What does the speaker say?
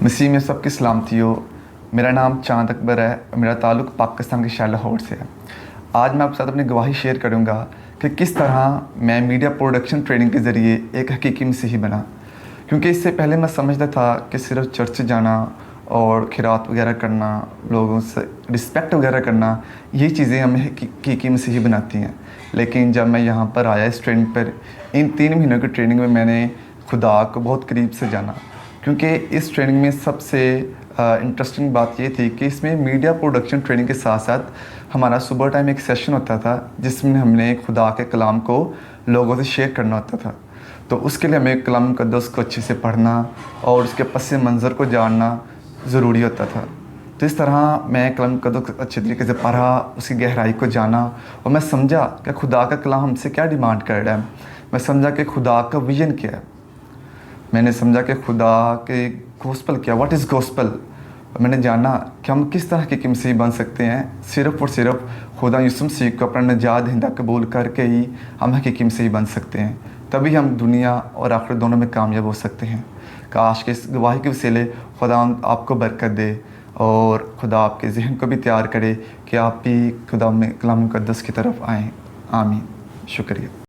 मसीह में सबकी सलामती हो। मेरा नाम चांद अकबर है और मेरा ताल्लुक़ पाकिस्तान के शहर लाहौर से है। आज मैं आपके साथ अपनी गवाही शेयर करूंगा कि किस तरह मैं मीडिया प्रोडक्शन ट्रेनिंग के ज़रिए एक हकीकी मसीही बना। क्योंकि इससे पहले मैं समझता था कि सिर्फ चर्च जाना और खिरात वगैरह करना, लोगों से रिस्पेक्ट वगैरह करना, यही चीज़ें हमें हकीकी मसीही बनाती हैं। लेकिन जब मैं यहाँ पर आया इस ट्रेनिंग पर, इन 3 महीनों की ट्रेनिंग में मैंने खुदा को बहुत करीब से जाना। क्योंकि इस ट्रेनिंग में सबसे इंटरेस्टिंग बात ये थी कि इसमें मीडिया प्रोडक्शन ट्रेनिंग के साथ साथ हमारा सुबह टाइम एक सेशन होता था जिसमें हमने खुदा के कलाम को लोगों से शेयर करना होता था। तो उसके लिए हमें कलाम मुक़द्दस को अच्छे से पढ़ना और उसके पस मंज़र को जानना ज़रूरी होता था। तो इस तरह मैं कलाम मुक़द्दस को अच्छे तरीके से पढ़ा, उसकी गहराई को जाना और मैं समझा कि खुदा का कलाम हमसे क्या डिमांड कर रहा है। मैं समझा कि खुदा का विजन क्या है। मैंने समझा कि खुदा के गॉस्पेल क्या, व्हाट इज़ गॉस्पेल। मैंने जाना कि हम किस तरह के मसीह बन सकते हैं। सिर्फ़ और सिर्फ खुदा यीशु मसीह को अपना निजात दहिंदा कबूल करके ही हम हकीकी मसीह बन सकते हैं। तभी हम दुनिया और आखिरत दोनों में कामयाब हो सकते हैं। काश के इस गवाही के वसीले खुदा आपको बरकत दे और खुदा आपके ज़हन को भी तैयार करे कि आप भी खुदा में कलाम मुक़द्दस की तरफ आएँ। आमीन। शुक्रिया।